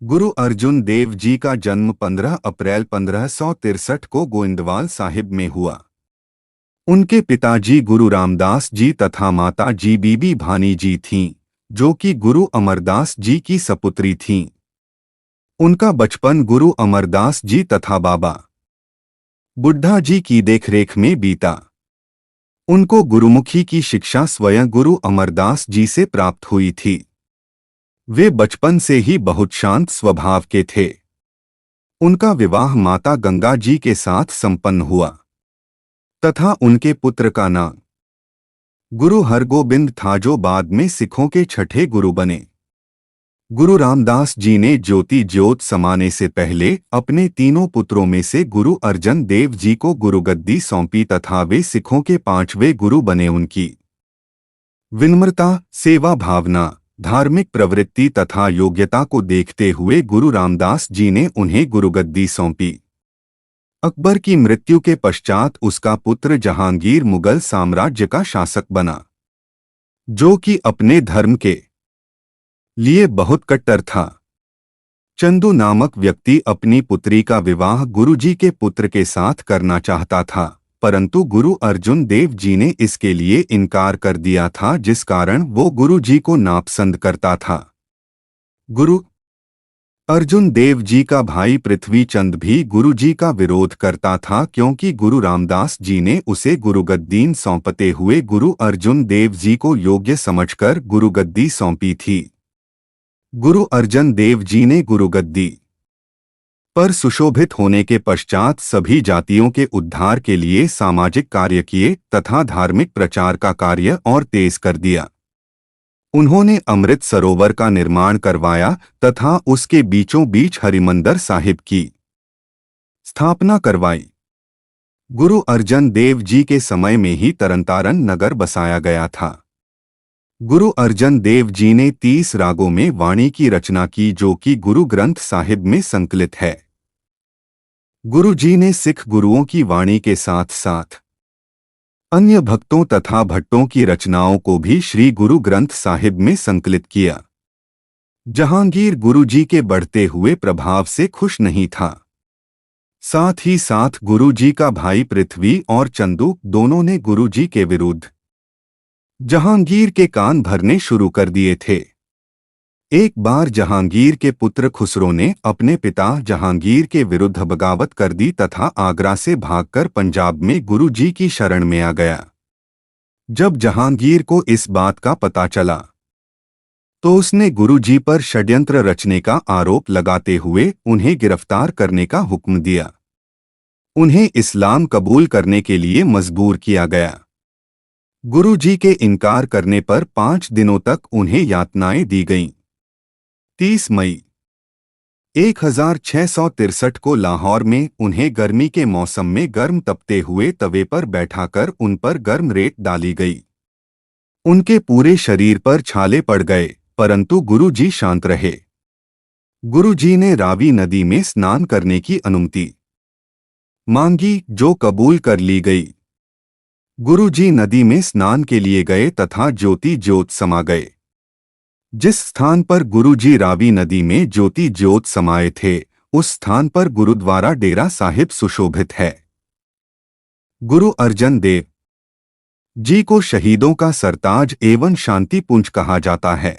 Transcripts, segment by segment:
गुरु अर्जुन देव जी का जन्म 15 अप्रैल 1563 को गोइंदवाल साहिब में हुआ। उनके पिताजी गुरु रामदास जी तथा माता जी बीबी भानी जी थीं, जो कि गुरु अमरदास जी की सपुत्री थीं। उनका बचपन गुरु अमरदास जी तथा बाबा बुड्ढा जी की देखरेख में बीता। उनको गुरुमुखी की शिक्षा स्वयं गुरु अमरदास जी से प्राप्त हुई थी। वे बचपन से ही बहुत शांत स्वभाव के थे। उनका विवाह माता गंगा जी के साथ संपन्न हुआ तथा उनके पुत्र का नाम गुरु हरगोबिंद था, जो बाद में सिखों के छठे गुरु बने। गुरु रामदास जी ने ज्योति ज्योत समाने से पहले अपने तीनों पुत्रों में से गुरु अर्जन देव जी को गुरुगद्दी सौंपी तथा वे सिखों के 5वें गुरु बने। उनकी विनम्रता, सेवा भावना, धार्मिक प्रवृत्ति तथा योग्यता को देखते हुए गुरु रामदास जी ने उन्हें गुरुगद्दी सौंपी। अकबर की मृत्यु के पश्चात उसका पुत्र जहांगीर मुगल साम्राज्य का शासक बना, जो कि अपने धर्म के लिए बहुत कट्टर था। चंदू नामक व्यक्ति अपनी पुत्री का विवाह गुरुजी के पुत्र के साथ करना चाहता था, परंतु गुरु अर्जुन देव जी ने इसके लिए इनकार कर दिया था, जिस कारण वो गुरुजी को नापसंद करता था। गुरु अर्जुन देव जी का भाई पृथ्वी चंद भी गुरुजी का विरोध करता था, क्योंकि गुरु रामदास जी ने उसे गुरुगद्दी सौंपते हुए गुरु अर्जुन देव जी को योग्य समझकर गुरुगद्दी सौंपी थी। गुरु अर्जन देव जी ने गुरुगद्दी पर सुशोभित होने के पश्चात सभी जातियों के उद्धार के लिए सामाजिक कार्य किए तथा धार्मिक प्रचार का कार्य और तेज कर दिया। उन्होंने अमृत सरोवर का निर्माण करवाया तथा उसके बीचों बीच हरिमंदिर साहिब की स्थापना करवाई। गुरु अर्जन देव जी के समय में ही तरनतारन नगर बसाया गया था। गुरु अर्जन देव जी ने 30 रागों में वाणी की रचना की, जो कि गुरु ग्रंथ साहिब में संकलित है। गुरु जी ने सिख गुरुओं की वाणी के साथ साथ अन्य भक्तों तथा भट्टों की रचनाओं को भी श्री गुरु ग्रंथ साहिब में संकलित किया। जहांगीर गुरु जी के बढ़ते हुए प्रभाव से खुश नहीं था। साथ ही साथ गुरु जी का भाई पृथ्वी और चंदू दोनों ने गुरु जी के विरुद्ध जहांगीर के कान भरने शुरू कर दिए थे। एक बार जहांगीर के पुत्र खुसरो ने अपने पिता जहांगीर के विरुद्ध बगावत कर दी तथा आगरा से भागकर पंजाब में गुरु जी की शरण में आ गया। जब जहांगीर को इस बात का पता चला तो उसने गुरु जी पर षड्यंत्र रचने का आरोप लगाते हुए उन्हें गिरफ्तार करने का हुक्म दिया। उन्हें इस्लाम कबूल करने के लिए मजबूर किया गया। गुरु जी के इनकार करने पर 5 दिनों तक उन्हें यातनाएं दी गईं। 30 मई 1663 को लाहौर में उन्हें गर्मी के मौसम में गर्म तपते हुए तवे पर बैठाकर उन पर गर्म रेत डाली गई। उनके पूरे शरीर पर छाले पड़ गए, परंतु गुरु जी शांत रहे। गुरु जी ने रावी नदी में स्नान करने की अनुमति मांगी, जो कबूल कर ली गई। गुरु जी नदी में स्नान के लिए गए तथा ज्योति ज्योत समा गए। जिस स्थान पर गुरु जी रावी नदी में ज्योति ज्योत समाये थे, उस स्थान पर गुरुद्वारा डेरा साहिब सुशोभित है। गुरु अर्जन देव जी को शहीदों का सरताज एवं शांति पुंज कहा जाता है।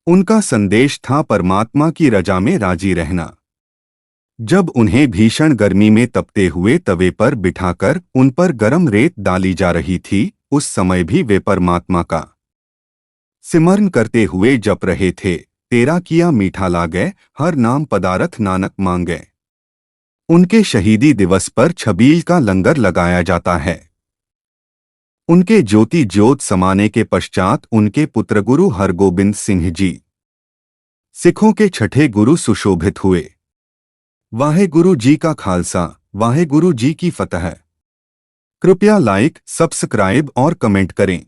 उनका संदेश था परमात्मा की रजा में राजी रहना। जब उन्हें भीषण गर्मी में तपते हुए तवे पर बिठाकर उन पर गर्म रेत डाली जा रही थी, उस समय भी वे परमात्मा का सिमरन करते हुए जप रहे थे, तेरा किया मीठा लागे, हर नाम पदारथ नानक मांगे। उनके शहीदी दिवस पर छबील का लंगर लगाया जाता है। उनके ज्योति ज्योत समाने के पश्चात उनके पुत्र गुरु हरगोबिंद सिंह जी सिखों के छठे गुरु सुशोभित हुए। वाहेगुरु जी का खालसा, वाहेगुरु जी की फतह। कृपया लाइक, सब्सक्राइब और कमेंट करें।